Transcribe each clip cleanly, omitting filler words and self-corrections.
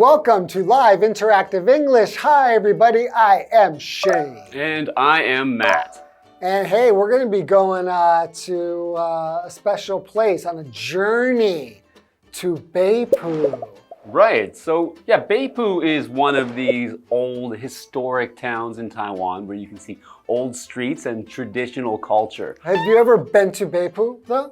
welcome to Live Interactive English. Hi, everybody. I am Shane. And I am Matt. And hey, we're going to be going to a special place on a journey to Beipu. Right. So, yeah, Beipu is one of these old historic towns in Taiwan where you can see old streets and traditional culture. Have you ever been to Beipu, though?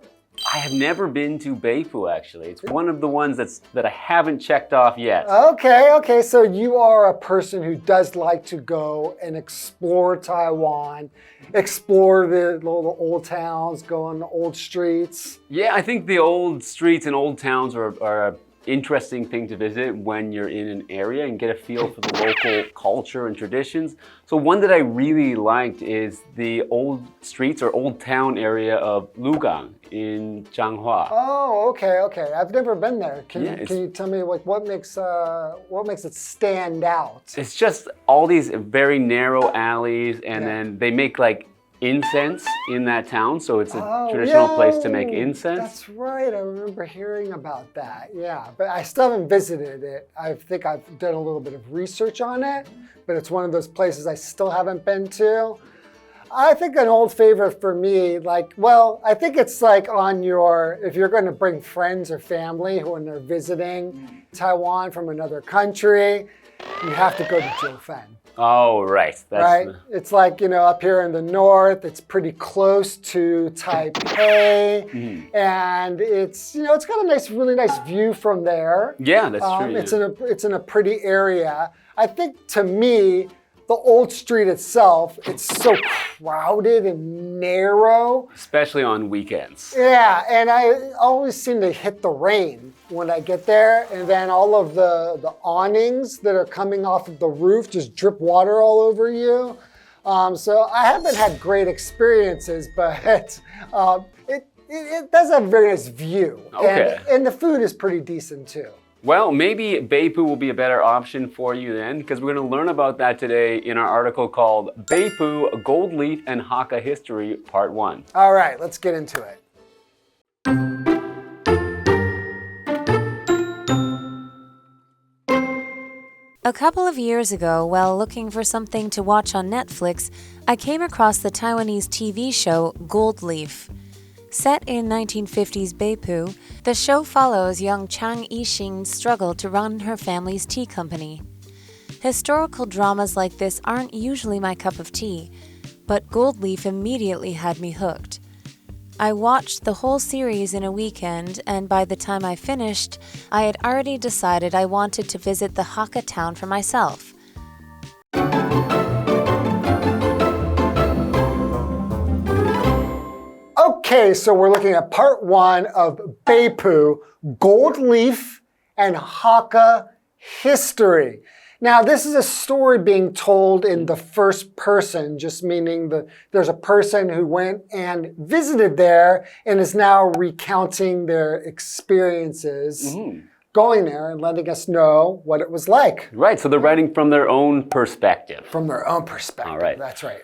I have never been to Beipu, actually. It's one of the ones that I haven't checked off yet. Okay. So you are a person who does like to go and explore Taiwan, explore the old towns, go on the old streets. Yeah, I think the old streets and old towns are an interesting thing to visit when you're in an area and get a feel for the local culture and traditions. So one that I really liked is the old streets or old town area of Lugang in Changhua. Oh, okay. I've never been there. Can you tell me what makes it stand out? It's just all these very narrow alleys, and then they make like incense in that town, so it's a traditional place to make incense. That's right. I remember hearing about that. Yeah, but I still haven't visited it. I think I've done a little bit of research on it, but it's one of those places I still haven't been to. I think an old favorite for me, I think it's like if you're going to bring friends or family when they're visiting Taiwan from another country, you have to go to Jiufen. Oh, right. It's like, up here in the north, it's pretty close to Taipei, and it's got a really nice view from there. Yeah, that's true. It's in a pretty area. I think to me, the old street itself, it's so crowded and narrow. Especially on weekends. Yeah, and I always seem to hit the rain when I get there, and then all of the awnings that are coming off of the roof just drip water all over you. So I haven't had great experiences, but it does have a very nice view. Okay. And the food is pretty decent too. Well, maybe Beipu will be a better option for you then, because we're going to learn about that today in our article called Beipu, Gold Leaf and Hakka History, Part 1. All right, let's get into it. A couple of years ago, while looking for something to watch on Netflix, I came across the Taiwanese TV show Gold Leaf. Set in 1950s Beipu, the show follows young Chang Yixing's struggle to run her family's tea company. Historical dramas like this aren't usually my cup of tea, but Gold Leaf immediately had me hooked. I watched the whole series in a weekend, and by the time I finished, I had already decided I wanted to visit the Hakka town for myself. Okay, so we're looking at part 1 of Beipu, Gold Leaf and Hakka History. Now, this is a story being told in the first person, just meaning there's a person who went and visited there and is now recounting their experiences going there and letting us know what it was like. Right, so they're writing from their own perspective. From their own perspective, All right. That's right.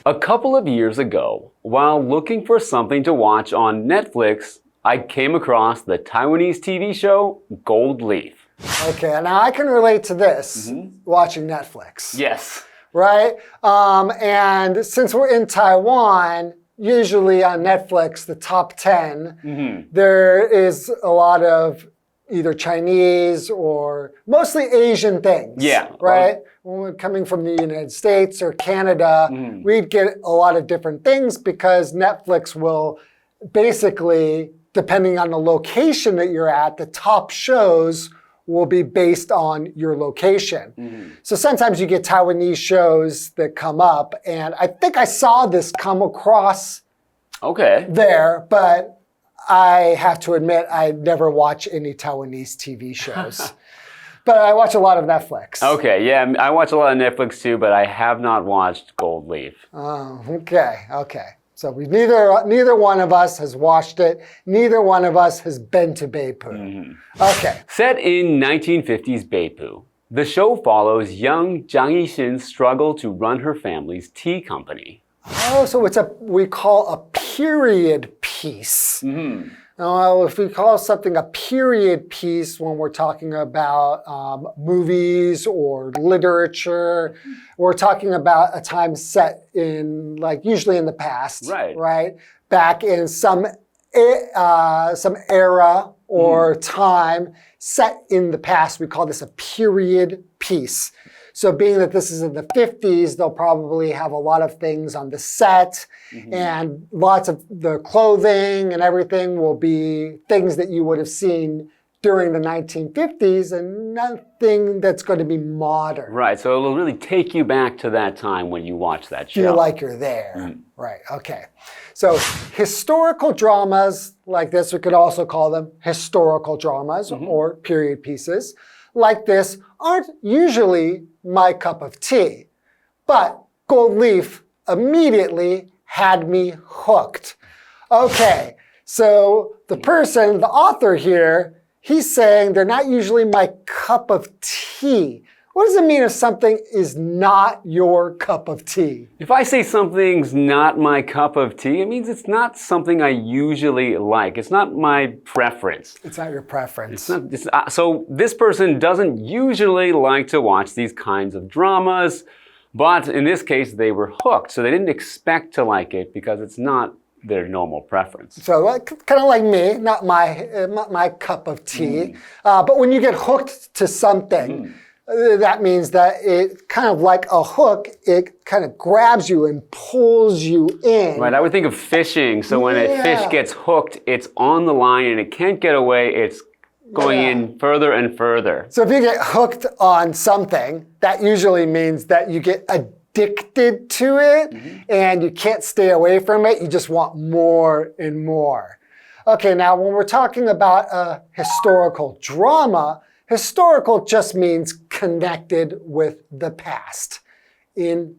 A couple of years ago, while looking for something to watch on Netflix, I came across the Taiwanese TV show Gold Leaf. Okay, now I can relate to this, watching Netflix. Yes. Right? And since we're in Taiwan, usually on Netflix, the top 10, there is a lot of either Chinese or mostly Asian things. Yeah. Right? When we're coming from the United States or Canada, we'd get a lot of different things because Netflix will basically, depending on the location that you're at, the top shows will be based on your location. So sometimes you get Taiwanese shows that come up, and I think I saw this come across there, but I have to admit I never watch any Taiwanese TV shows. But I watch a lot of Netflix. Okay, yeah, I watch a lot of Netflix too, but I have not watched Gold Leaf. Oh, okay. So neither one of us has watched it. Neither one of us has been to Beipu. Okay. Set in 1950s Beipu, the show follows young Jiang Yixin's struggle to run her family's tea company. Oh, so we call a period piece. piece. If we call something a period piece when we're talking about movies or literature, we're talking about a time set in, like, usually in the past, right? Back in some era or time set in the past. We call this a period piece. So being that this is in the 50s, they'll probably have a lot of things on the set, and lots of the clothing and everything will be things that you would have seen during the 1950s and nothing that's going to be modern. Right, so it'll really take you back to that time when you watch that show. Feel like you're there. Right, okay. So historical dramas like this, we could also call them historical dramas or period pieces, like this aren't usually my cup of tea. But Gold Leaf immediately had me hooked. Okay, so the person, the author here, he's saying they're not usually my cup of tea. What does it mean if something is not your cup of tea? If I say something's not my cup of tea, it means it's not something I usually like. It's not my preference. It's not your preference. So this person doesn't usually like to watch these kinds of dramas, but in this case, they were hooked. So they didn't expect to like it because it's not their normal preference. So kind of like me, not my cup of tea. But when you get hooked to something, that means that it kind of like a hook, it kind of grabs you and pulls you in. Right, I would think of fishing. So when a fish gets hooked, it's on the line and it can't get away. It's going in further and further. So if you get hooked on something, that usually means that you get addicted to it and you can't stay away from it. You just want more and more. Okay, now when we're talking about a historical drama, historical just means connected with the past,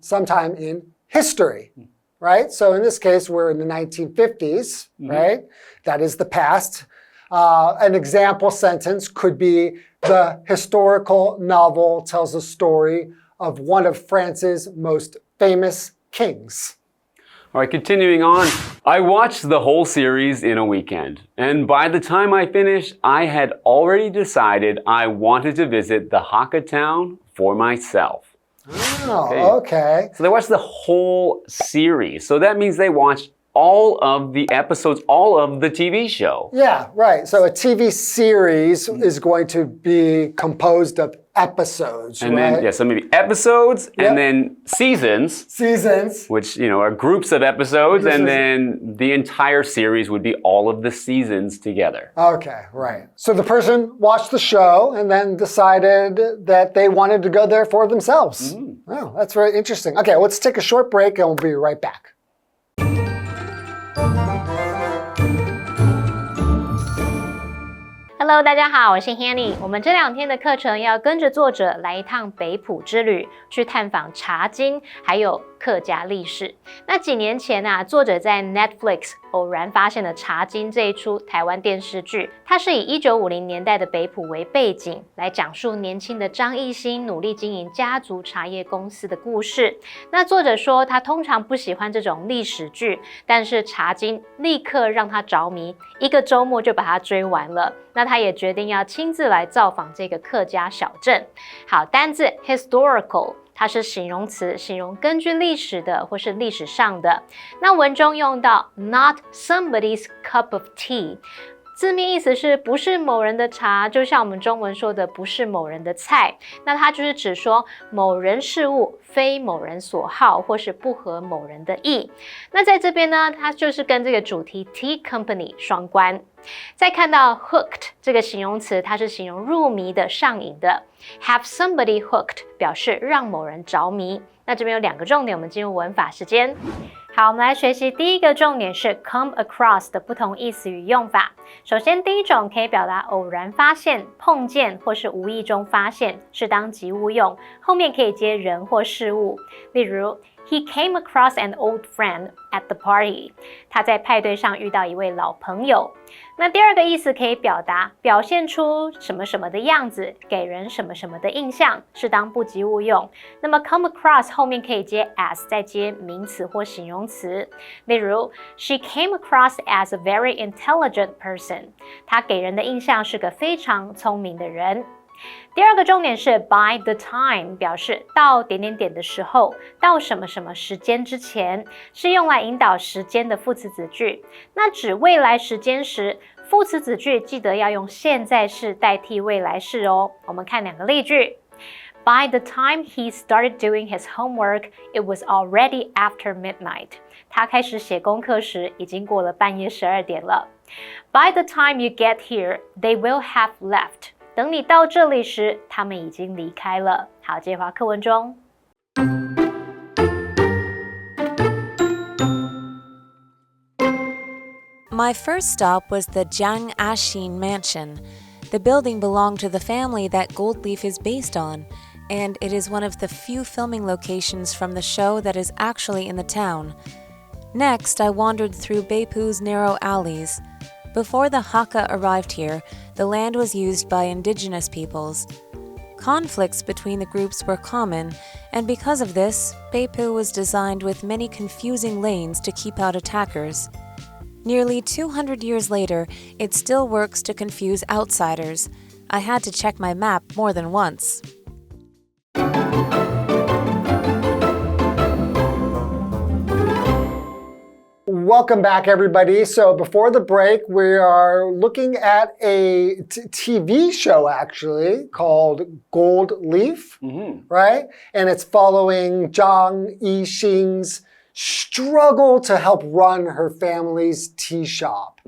sometime in history, right? So in this case, we're in the 1950s, right? That is the past. An example sentence could be, the historical novel tells the story of one of France's most famous kings. All right, continuing on. I watched the whole series in a weekend. And by the time I finished, I had already decided I wanted to visit the Hakka town for myself. Oh, okay. So they watched the whole series. So that means they watched all of the episodes, all of the TV show. Yeah, right. So a TV series is going to be composed of episodes, and then, so maybe episodes and then seasons. Seasons. Which, are groups of episodes, and then the entire series would be all of the seasons together. Okay, right. So the person watched the show and then decided that they wanted to go there for themselves. Oh, that's very interesting. Okay, let's take a short break and we'll be right back. Hello， 大家好，我是 Hanny。我们这2天的课程要跟着作者来一趟北埔之旅，去探访茶经，还有客家历史。那几年前啊，作者在 Netflix 偶然发现了《茶经》这一出台湾电视剧，它是以1950年代的北埔为背景，来讲述年轻的张艺兴努力经营家族茶叶公司的故事。那作者说，他通常不喜欢这种历史剧，但是《茶经》立刻让他着迷，1个周末就把它追完了。那他也决定要亲自来造访这个客家小镇。好，单字 historical。它是形容词，形容根据历史的或是历史上的。那文中用到 not somebody's cup of tea， 字面意思是不是某人的茶，就像我们中文说的不是某人的菜。那它就是指说某人事物非某人所好，或是不合某人的意。那在这边呢，它就是跟这个主题 tea company 双关。再看到 hooked 这个形容词，它是形容入迷的、上瘾的。Have somebody hooked 表示让某人着迷。那这边有2个重点，我们进入文法时间。好，我们来学习第一个重点是 come across 的不同意思与用法。首先，第一种可以表达偶然发现、碰见或是无意中发现，是当及物用，后面可以接人或事物。例如 He came across an old friend at the party. 他在派对上遇到一位老朋友。那第二个意思可以表达表现出什么什么的样子，给人什么什么的印象，是当不及物用。那么 come across 后面可以接 as， 再接名词或形容词。例如 She came across as a very intelligent person. 她给人的印象是个非常聪明的人。第二个重点是 by the time， 表示到点点点的时候，到什么什么时间之前，是用来引导时间的副词子句。那指未来时间时，副词子句记得要用现在式代替未来式哦。我们看两个例句。By the time he started doing his homework, it was already after midnight. 他开始写功课时，已经过了半夜12点了。By the time you get here, they will have left. 等你到这里时，他们已经离开了。好，接回课文中。My first stop was the Jiang Ashin Mansion. The building belonged to the family that Gold Leaf is based on, and it is one of the few filming locations from the show that is actually in the town. Next, I wandered through Beipu's narrow alleys. Before the Hakka arrived here, the land was used by indigenous peoples. Conflicts between the groups were common, and because of this, Beipu was designed with many confusing lanes to keep out attackers. Nearly 200 years later, it still works to confuse outsiders. I had to check my map more than once. Welcome back, everybody. So before the break, we are looking at a TV show, actually, called Gold Leaf, right? And it's following Jiang Yixing's struggle to help run her family's tea shop.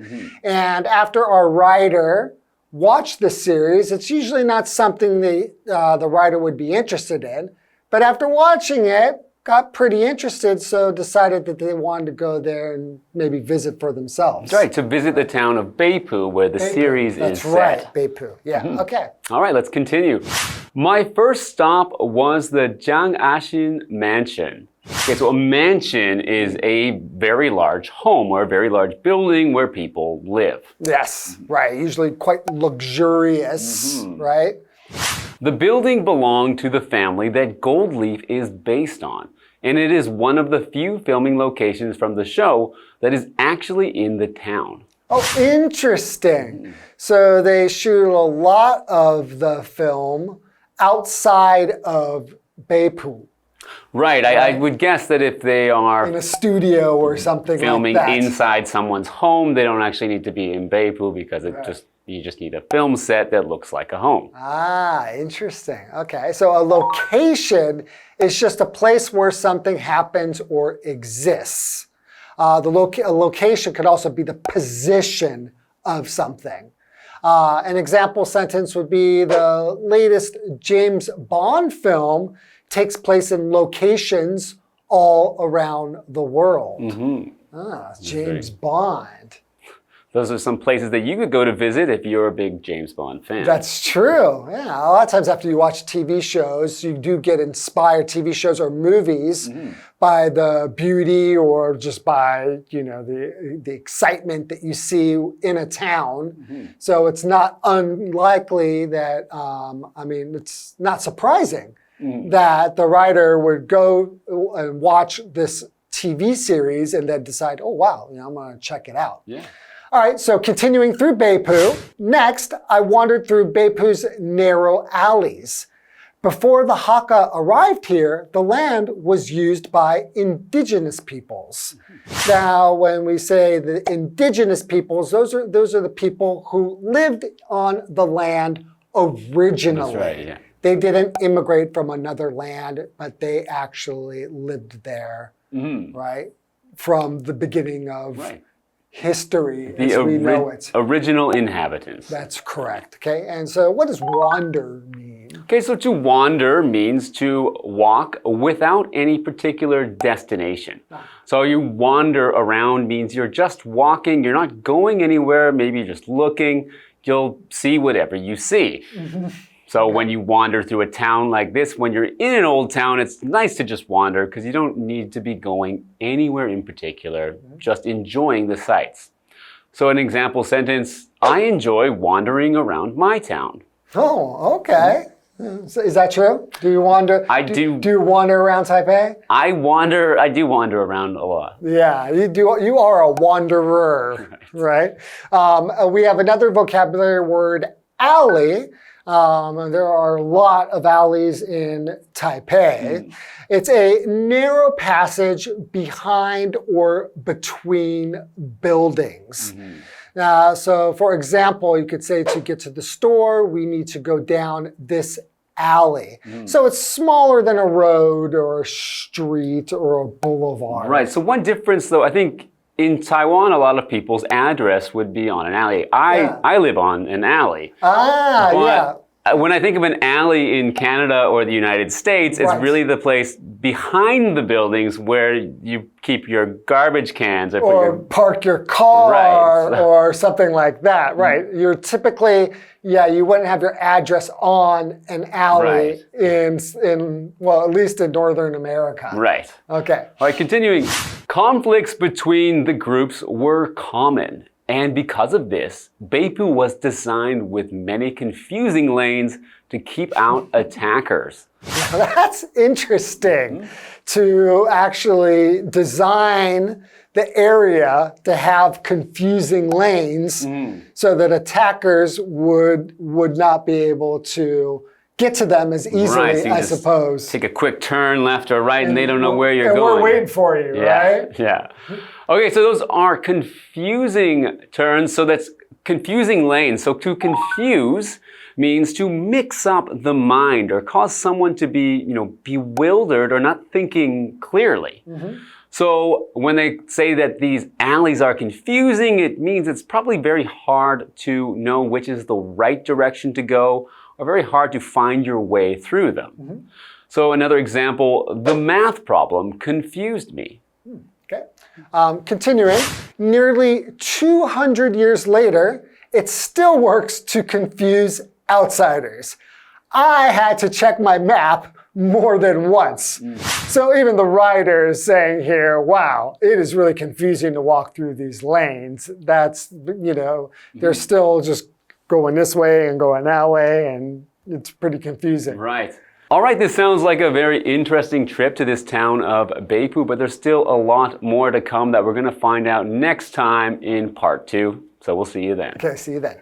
And after our writer watched the series, it's usually not something the writer would be interested in. But after watching it, got pretty interested, so decided that they wanted to go there and maybe visit for themselves. That's right, to visit the town of Beipu, where the series is set. That's right, Beipu. Yeah, okay. All right, let's continue. My first stop was the Jiang Ashin Mansion. Okay, so a mansion is a very large home or a very large building where people live. Yes, right. Usually quite luxurious, right? The building belonged to the family that Gold Leaf is based on, and it is one of the few filming locations from the show that is actually in the town. Oh, interesting. So they shoot a lot of the film outside of Beipu. Right, I would guess that if they are in a studio or something filming like that. inside someone's home, they don't actually need to be in Beipu because you just need a film set that looks like a home. Ah, interesting. Okay, so a location is just a place where something happens or exists. A location could also be the position of something. An example sentence would be the latest James Bond film takes place in locations all around the world. James Bond. Those are some places that you could go to visit if you're a big James Bond fan. That's true. Yeah, a lot of times after you watch TV shows, you do get inspired, TV shows or movies, by the beauty or just by, the excitement that you see in a town. So it's not unlikely that, it's not surprising that the writer would go and watch this TV series and then decide, oh, wow, I'm going to check it out. Yeah. All right, so continuing through Beipu. Next, I wandered through Beipu's narrow alleys. Before the Hakka arrived here, the land was used by indigenous peoples. Now, when we say the indigenous peoples, those are the people who lived on the land originally. That's right, yeah. They didn't immigrate from another land, but they actually lived there, right? From the beginning of history as we know it. Original inhabitants. That's correct, okay? And so what does wander mean? Okay, so to wander means to walk without any particular destination. So you wander around means you're just walking, you're not going anywhere, maybe you're just looking, you'll see whatever you see. So when you wander through a town like this, when you're in an old town, it's nice to just wander because you don't need to be going anywhere in particular, just enjoying the sights. So an example sentence, I enjoy wandering around my town. Oh, okay. Is that true? Do you wander? I do. Do you wander around Taipei? I do wander around a lot. Yeah, you do. You are a wanderer, right? We have another vocabulary word, alley. There are a lot of alleys in Taipei. It's a narrow passage behind or between buildings. So, for example, you could say to get to the store, we need to go down this alley. So it's smaller than a road or a street or a boulevard. Right. So one difference, though, I think in Taiwan, a lot of people's address would be on an alley. I live on an alley. Yeah. When I think of an alley in Canada or the United States, it's really the place behind the buildings where you keep your garbage cans or park your car or something like that, right? You're typically, you wouldn't have your address on an alley in well, at least in Northern America. Right. Okay. All right, continuing. Conflicts between the groups were common. And because of this, Beipu was designed with many confusing lanes to keep out attackers. That's interesting to actually design the area to have confusing lanes so that attackers would not be able to get to them as easily, I suppose. Take a quick turn left or right and they don't know where you're going. And we're waiting for you, right? Yeah. Okay, so those are confusing turns. So that's confusing lanes. So to confuse means to mix up the mind or cause someone to be, bewildered or not thinking clearly. So when they say that these alleys are confusing, it means it's probably very hard to know which is the right direction to go or very hard to find your way through them. So another example, the math problem confused me. Okay. Continuing, nearly 200 years later, it still works to confuse outsiders. I had to check my map more than once. So even the writer is saying here, wow, it is really confusing to walk through these lanes. That's, they're still just going this way and going that way, and it's pretty confusing. Right. All right, this sounds like a very interesting trip to this town of Beipu, but there's still a lot more to come that we're going to find out next time in part 2. So we'll see you then. Okay, see you then.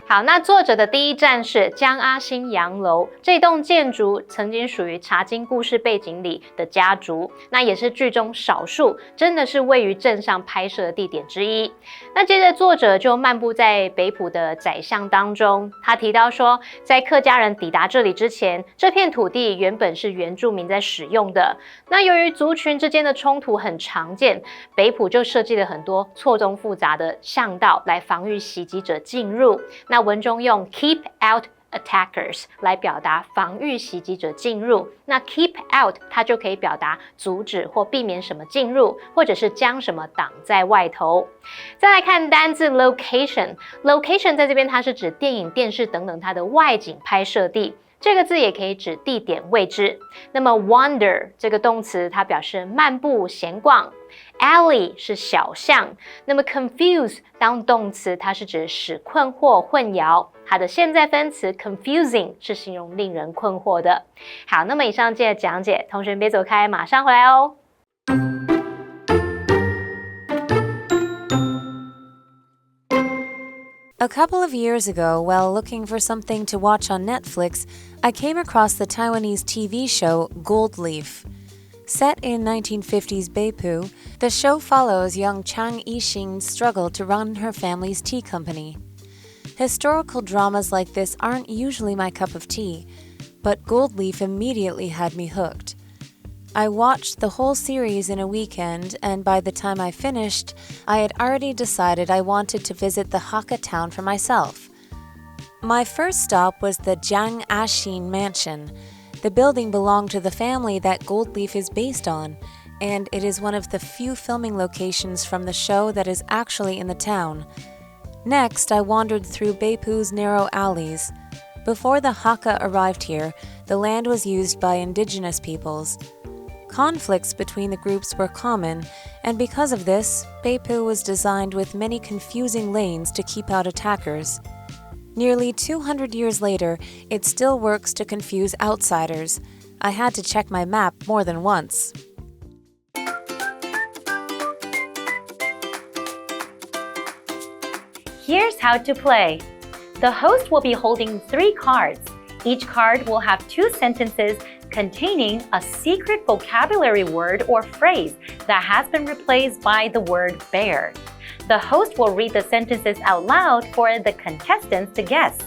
好，那作者的第一站是江阿新洋楼，这栋建筑曾经属于茶经故事背景里的家族，那也是剧中少数真的是位于镇上拍摄的地点之一。那接着作者就漫步在北埔的窄巷当中，他提到说，在客家人抵达这里之前，这片土地原本是原住民在使用的。那由于族群之间的冲突很常见，北埔就设计了很多错综复杂的巷道来防御袭击者进入。那文中用 keep out attackers 来表达防御袭击者进入，那 keep out 它就可以表达阻止或避免什么进入，或者是将什么挡在外头。再来看单字 location 在这边它是指电影、电视等等它的外景拍摄地。这个字也可以指地点位置。那么 wander 这个动词它表示漫步闲逛， alley 是小巷。那么 confuse 当动词它是指使困惑、混淆。它的现在分词 confusing 是形容令人困惑的。好，那么以上这些讲解，同学别走开，马上回来哦。A couple of years ago, while looking for something to watch on Netflix, I came across the Taiwanese TV show Gold Leaf. Set in 1950s Beipu, the show follows young Chang Yixing's struggle to run her family's tea company. Historical dramas like this aren't usually my cup of tea, but Gold Leaf immediately had me hooked. I watched the whole series in a weekend, and by the time I finished, I had already decided I wanted to visit the Hakka town for myself. My first stop was the Jiang Ashin mansion. The building belonged to the family that Gold Leaf is based on, and it is one of the few filming locations from the show that is actually in the town. Next, I wandered through Beipu's narrow alleys. Before the Hakka arrived here, the land was used by indigenous peoples. Conflicts between the groups were common, and because of this, Beipu was designed with many confusing lanes to keep out attackers. Nearly 200 years later, it still works to confuse outsiders. I had to check my map more than once. Here's how to play. The host will be holding 3 cards. Each card will have 2 sentences containing a secret vocabulary word or phrase that has been replaced by the word bear. The host will read the sentences out loud for the contestants to guess.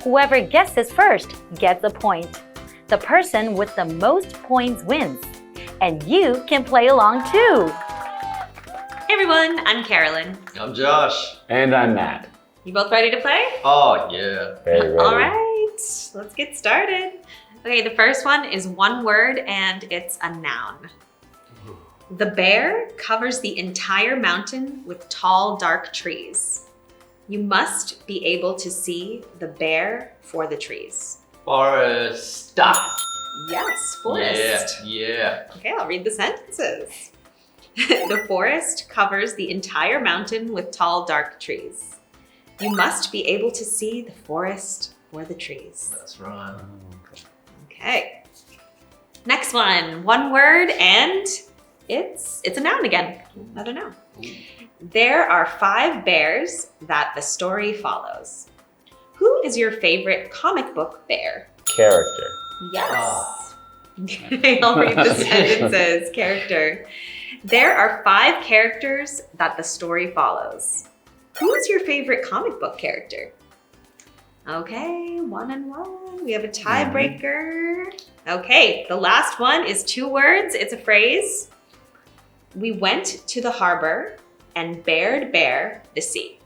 Whoever guesses first gets a point. The person with the most points wins. And you can play along too. Hey everyone, I'm Carolyn. I'm Josh. And I'm Matt. You both ready to play? Oh, yeah. Very ready. All right, let's get started. Okay, the first one is one word and it's a noun. The bear covers the entire mountain with tall, dark trees. You must be able to see the bear for the trees. Forest. Yes, forest. Yeah. Okay, I'll read the sentences. The forest covers the entire mountain with tall, dark trees. You must be able to see the forest for the trees. That's right. Okay. Next one word and it's a noun again. Another noun. There are 5 bears that the story follows. Who is your favorite comic book bear? Character. Yes. Okay, I'll read the sentences. Character. There are 5 characters that the story follows. Who is your favorite comic book character? Okay, 1 and 1. We have a tiebreaker. Okay, the last one is 2 words. It's a phrase. We went to the harbor and bared bare the sea.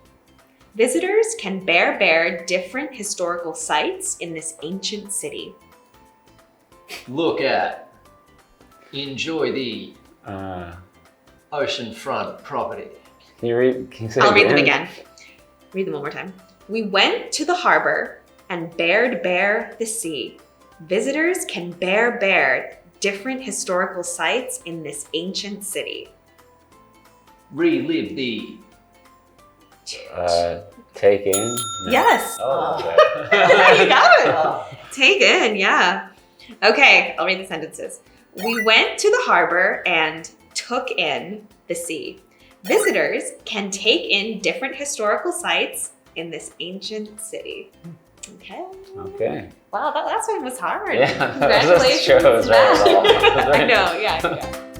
Visitors can bare different historical sites in this ancient city. Look at. Enjoy the oceanfront property. Can you say I'll read them again. Read them one more time. We went to the harbor and bared bare the sea. Visitors can bare different historical sites in this ancient city. Relive the. Take in? No. Yes. Oh, okay. You got it. Take in, yeah. Okay, I'll read the sentences. We went to the harbor and took in the sea. Visitors can take in different historical sites in this ancient city. Okay. Okay. Wow, that last one was hard. Yeah, Congratulations. that shows, right? Matt. I know, yeah.